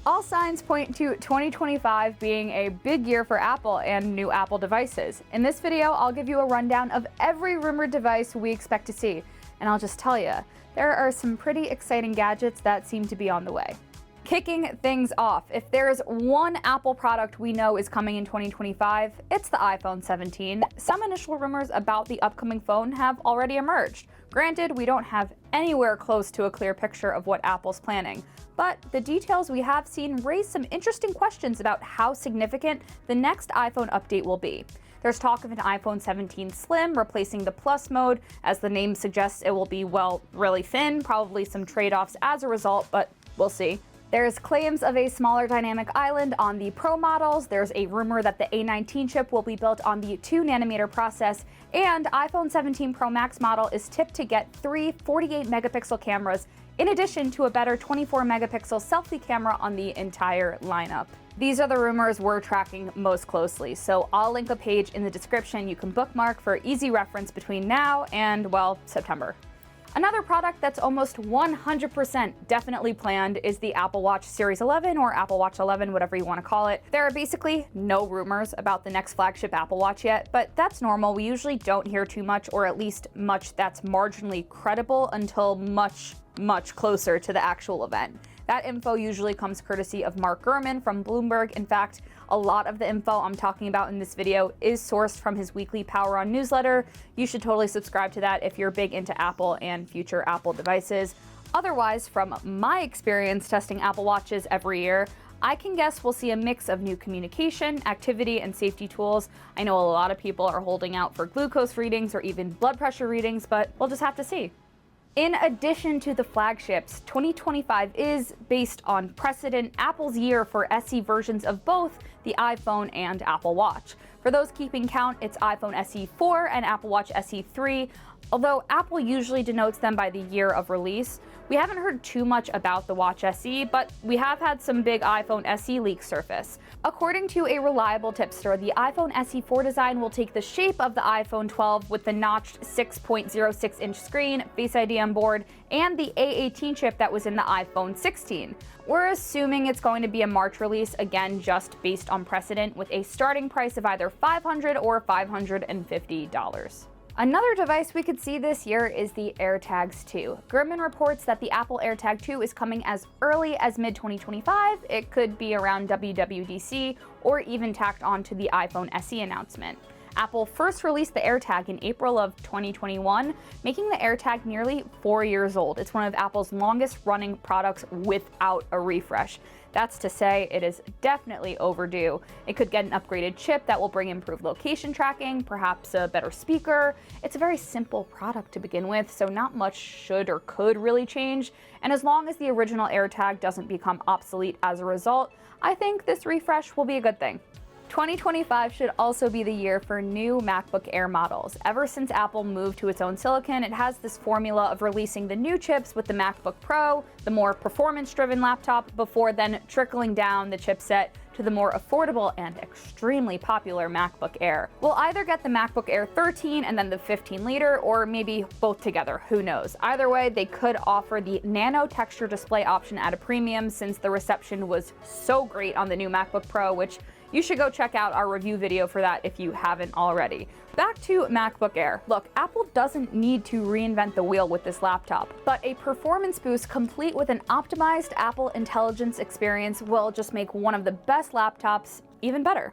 All signs point to 2025 being a big year for Apple and new Apple devices. In this video, I'll give you a rundown of every rumored device we expect to see. And I'll just tell you, there are some pretty exciting gadgets that seem to be on the way. Kicking things off, if there's one Apple product we know is coming in 2025, it's the iPhone 17. Some initial rumors about the upcoming phone have already emerged. Granted, we don't have anywhere close to a clear picture of what Apple's planning, but the details we have seen raise some interesting questions about how significant the next iPhone update will be. There's talk of an iPhone 17 Slim replacing the Plus mode. As the name suggests, it will be, well, really thin, probably some trade-offs as a result, but we'll see. There's claims of a smaller dynamic island on the Pro models. There's a rumor that the A19 chip will be built on the 2nm process, and iPhone 17 Pro Max model is tipped to get 3 48-megapixel cameras, in addition to a better 24-megapixel selfie camera on the entire lineup. These are the rumors we're tracking most closely, so I'll link a page in the description you can bookmark for easy reference between now and, well, September. Another product that's almost 100% definitely planned is the Apple Watch Series 11 or Apple Watch 11, whatever you want to call it. There are basically no rumors about the next flagship Apple Watch yet, but that's normal. We usually don't hear too much, or at least much that's marginally credible, until much closer to the actual event. That info usually comes courtesy of Mark Gurman from Bloomberg. In fact, a lot of the info I'm talking about in this video is sourced from his weekly Power On newsletter. You should totally subscribe to that if you're big into Apple and future Apple devices. Otherwise, from my experience testing Apple Watches every year, I can guess we'll see a mix of new communication, activity, and safety tools. I know a lot of people are holding out for glucose readings or even blood pressure readings, but we'll just have to see. In addition to the flagships, 2025 is, based on precedent, Apple's year for SE versions of both the iPhone and Apple Watch. For those keeping count, it's iPhone SE 4 and Apple Watch SE 3, although Apple usually denotes them by the year of release. We haven't heard too much about the Watch SE, but we have had some big iPhone SE leaks surface. According to a reliable tipster, the iPhone SE 4 design will take the shape of the iPhone 12 with the notched 6.06-inch screen, Face ID on board, and the A18 chip that was in the iPhone 16. We're assuming it's going to be a March release, again just based on precedent, with a starting price of either $500 or $550. Another device we could see this year is the AirTags 2. Gurman reports that the Apple AirTag 2 is coming as early as mid-2025. It could be around WWDC or even tacked onto the iPhone SE announcement. Apple first released the AirTag in April of 2021, making the AirTag nearly 4 years old. It's one of Apple's longest running products without a refresh. That's to say, it is definitely overdue. It could get an upgraded chip that will bring improved location tracking, perhaps a better speaker. It's a very simple product to begin with, so not much should or could really change. And as long as the original AirTag doesn't become obsolete as a result, I think this refresh will be a good thing. 2025 should also be the year for new MacBook Air models. Ever since Apple moved to its own silicon, it has this formula of releasing the new chips with the MacBook Pro, the more performance-driven laptop, before then trickling down the chipset to the more affordable and extremely popular MacBook Air. We'll either get the MacBook Air 13 and then the 15 later, or maybe both together, who knows. Either way, they could offer the nano texture display option at a premium, since the reception was so great on the new MacBook Pro, which you should go check out our review video for that if you haven't already. Back to MacBook Air. Look, Apple doesn't need to reinvent the wheel with this laptop, but a performance boost complete with an optimized Apple Intelligence experience will just make one of the best laptops even better.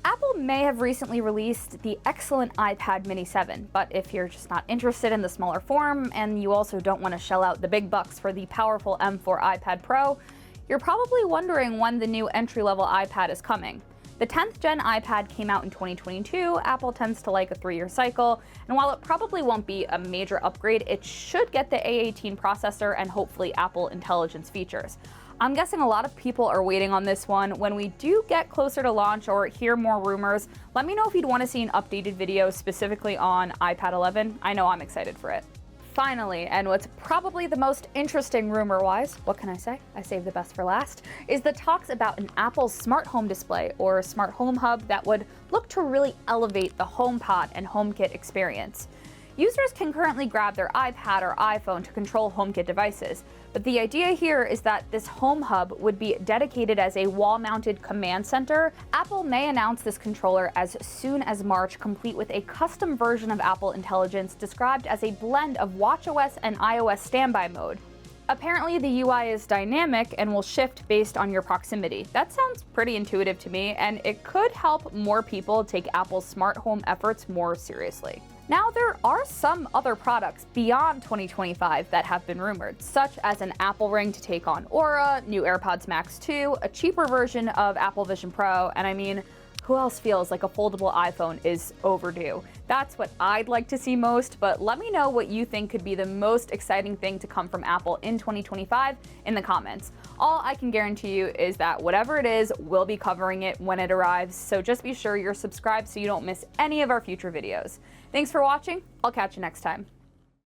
Apple may have recently released the excellent iPad Mini 7, but if you're just not interested in the smaller form and you also don't want to shell out the big bucks for the powerful M4 iPad Pro, you're probably wondering when the new entry-level iPad is coming. The 10th gen iPad came out in 2022. Apple tends to like a 3-year cycle, and while it probably won't be a major upgrade, it should get the A18 processor and hopefully Apple Intelligence features. I'm guessing a lot of people are waiting on this one. When we do get closer to launch or hear more rumors, let me know if you'd want to see an updated video specifically on iPad 11. I know I'm excited for it. Finally, and what's probably the most interesting rumor-wise, what can I say? I saved the best for last, is the talks about an Apple smart home display or smart home hub that would look to really elevate the HomePod and HomeKit experience. Users can currently grab their iPad or iPhone to control HomeKit devices, but the idea here is that this Home Hub would be dedicated as a wall-mounted command center. Apple may announce this controller as soon as March, complete with a custom version of Apple Intelligence described as a blend of watchOS and iOS standby mode. Apparently, the UI is dynamic and will shift based on your proximity. That sounds pretty intuitive to me, and it could help more people take Apple's smart home efforts more seriously. Now, there are some other products beyond 2025 that have been rumored, such as an Apple Ring to take on Aura, new AirPods Max 2, a cheaper version of Apple Vision Pro, and I mean, who else feels like a foldable iPhone is overdue? That's what I'd like to see most, but let me know what you think could be the most exciting thing to come from Apple in 2025 in the comments. All I can guarantee you is that whatever it is, we'll be covering it when it arrives, so just be sure you're subscribed so you don't miss any of our future videos. Thanks for watching. I'll catch you next time.